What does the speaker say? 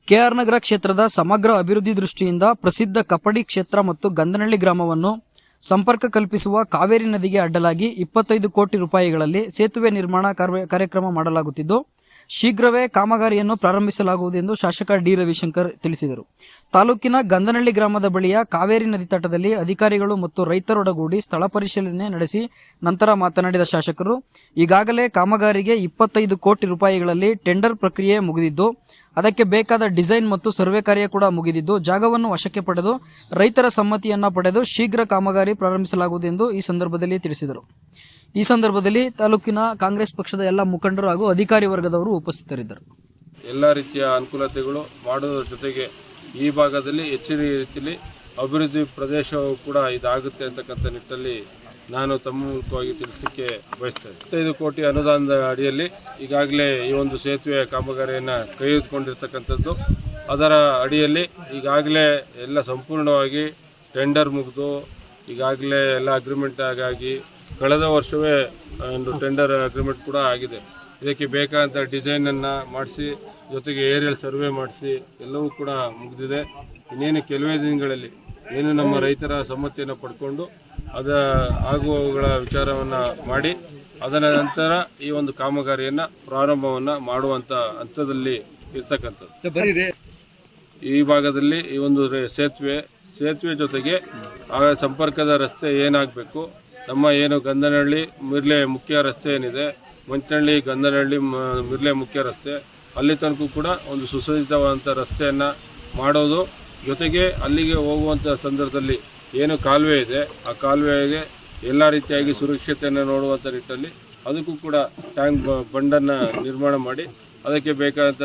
K R ನಗರ ಕ್ಷೇತ್ರದ ಸಮಗ್ರ ಅಭಿವೃದ್ಧಿ ದೃಷ್ಟಿಯಿಂದ ಪ್ರಸಿದ್ಧ ಕಪಡಿ ಕ್ಷೇತ್ರ ಮತ್ತು ಗಂಧನಹಳ್ಳಿ ಗ್ರಾಮವನ್ನು ಸಂಪರ್ಕ ಕಲ್ಪಿಸುವ ಕಾವೇರಿ ನದಿಗೆ ಅಡ್ಡಲಾಗಿ 25 ಕೋಟಿ ರೂಪಾಯಿಗಳಲ್ಲಿ ಸೇತುವೆ ನಿರ್ಮಾಣ ಕಾರ್ಯಕ್ರಮ ಮಾಡಲಾಗುತ್ತಿದ್ದು ಶೀಘ್ರವೇ ಕಾಮಗಾರಿಯನ್ನು ಪ್ರಾರಂಭಿಸಲಾಗುವುದು ಎಂದು ಶಾಸಕ ಡಿ ರವಿಶಂಕರ್ ತಿಳಿಸಿದರು. ತಾಲೂಕಿನ ಗಂಧನಹಳ್ಳಿ ಗ್ರಾಮದ ಬಳಿಯ ಕಾವೇರಿ ನದಿ ತಟದಲ್ಲಿ ಅಧಿಕಾರಿಗಳು ಮತ್ತು ರೈತರೊಡಗೂಡಿ ಸ್ಥಳ ಪರಿಶೀಲನೆ ನಡೆಸಿ ನಂತರ ಮಾತನಾಡಿದ ಶಾಸಕರು, ಈಗಾಗಲೇ ಕಾಮಗಾರಿಗೆ 25 ಕೋಟಿ ರೂಪಾಯಿಗಳಲ್ಲಿ ಟೆಂಡರ್ ಪ್ರಕ್ರಿಯೆ ಮುಗಿದಿದ್ದು ಅದಕ್ಕೆ ಬೇಕಾದ ಡಿಸೈನ್ ಮತ್ತು ಸರ್ವೆ ಕಾರ್ಯ ಕೂಡ ಮುಗಿದಿದ್ದು ಜಾಗವನ್ನು ವಶಕ್ಕೆ ಪಡೆದು ರೈತರ ಸಮ್ಮತಿಯನ್ನ ಪಡೆದು ಶೀಘ್ರ ಕಾಮಗಾರಿ ಪ್ರಾರಂಭಿಸಲಾಗುವುದು ಎಂದು ಈ ಸಂದರ್ಭದಲ್ಲಿ ತಿಳಿಸಿದರು. ಈ ಸಂದರ್ಭದಲ್ಲಿ ತಾಲೂಕಿನ ಕಾಂಗ್ರೆಸ್ ಪಕ್ಷದ ಎಲ್ಲ ಮುಖಂಡರು ಹಾಗೂ ಅಧಿಕಾರಿ ವರ್ಗದವರು ಉಪಸ್ಥಿತರಿದ್ದರು. ಎಲ್ಲ ರೀತಿಯ ಅನುಕೂಲತೆಗಳು ಮಾಡುವುದರ ಜೊತೆಗೆ ಈ ಭಾಗದಲ್ಲಿ ಹೆಚ್ಚಿನ ರೀತಿಯಲ್ಲಿ ಅಭಿವೃದ್ಧಿ ಪ್ರದೇಶವೂ ಕೂಡ ಇದಾಗುತ್ತೆ ಅಂತಕ್ಕಂಥ ನಿಟ್ಟಲ್ಲಿ ನಾನು ತಮ್ಮ ಮೂಲಕವಾಗಿ ತಿಳಿಸಲಿಕ್ಕೆ ಬಯಸ್ತೇನೆ. 25 ಕೋಟಿ ಅನುದಾನದ ಅಡಿಯಲ್ಲಿ ಈಗಾಗಲೇ ಈ ಒಂದು ಸೇತುವೆ ಕಾಮಗಾರಿಯನ್ನು ಕೈಗೆತ್ತಿಕೊಂಡಿರ್ತಕ್ಕಂಥದ್ದು. ಅದರ ಅಡಿಯಲ್ಲಿ ಈಗಾಗಲೇ ಎಲ್ಲ ಸಂಪೂರ್ಣವಾಗಿ ಟೆಂಡರ್ ಮುಗಿದು ಈಗಾಗಲೇ ಎಲ್ಲ ಅಗ್ರಿಮೆಂಟ್ ಆಗಿ ಕಳೆದ ವರ್ಷವೇ ಒಂದು ಟೆಂಡರ್ ಅಗ್ರಿಮೆಂಟ್ ಕೂಡ ಆಗಿದೆ. ಇದಕ್ಕೆ ಬೇಕಾದಂಥ ಡಿಸೈನನ್ನು ಮಾಡಿಸಿ ಜೊತೆಗೆ ಏರಿಯಲ್ ಸರ್ವೆ ಮಾಡಿಸಿ ಎಲ್ಲವೂ ಕೂಡ ಮುಗಿದಿದೆ. ಇನ್ನೇನು ಕೆಲವೇ ದಿನಗಳಲ್ಲಿ ಏನು ನಮ್ಮ ರೈತರ ಸಮ್ಮತಿಯನ್ನು ಪಡ್ಕೊಂಡು ಆಗುವವುಗಳ ವಿಚಾರವನ್ನು ಮಾಡಿ ಅದರ ನಂತರ ಈ ಒಂದು ಕಾಮಗಾರಿಯನ್ನು ಪ್ರಾರಂಭವನ್ನು ಮಾಡುವಂಥ ಹಂತದಲ್ಲಿ ಇರ್ತಕ್ಕಂಥದ್ದು. ಈ ಭಾಗದಲ್ಲಿ ಈ ಒಂದು ಸೇತುವೆ ಜೊತೆಗೆ ಸಂಪರ್ಕದ ರಸ್ತೆ ಏನಾಗಬೇಕು, ನಮ್ಮ ಏನು ಗಂಧನಹಳ್ಳಿ ಮಿರ್ಲೆ ಮುಖ್ಯ ರಸ್ತೆ ಏನಿದೆ, ಮಂಚನಹಳ್ಳಿ ಗಂಧನಹಳ್ಳಿ ಮಿರ್ಲೆ ಮುಖ್ಯ ರಸ್ತೆ, ಅಲ್ಲಿ ತನಕ ಕೂಡ ಒಂದು ಸುಸಜ್ಜಿತವಾದಂಥ ರಸ್ತೆಯನ್ನು ಮಾಡೋದು, ಜೊತೆಗೆ ಅಲ್ಲಿಗೆ ಹೋಗುವಂಥ ಸಂದರ್ಭದಲ್ಲಿ ಏನು ಕಾಲುವೆ ಇದೆ ಆ ಕಾಲುವೆಗೆ ಎಲ್ಲ ರೀತಿಯಾಗಿ ಸುರಕ್ಷತೆಯನ್ನು ನೋಡುವಂಥ ನಿಟ್ಟಲ್ಲಿ ಅದಕ್ಕೂ ಕೂಡ ಟ್ಯಾಂಕ್ ಬಂಡನ್ನು ನಿರ್ಮಾಣ ಮಾಡಿ ಅದಕ್ಕೆ ಬೇಕಾದಂಥ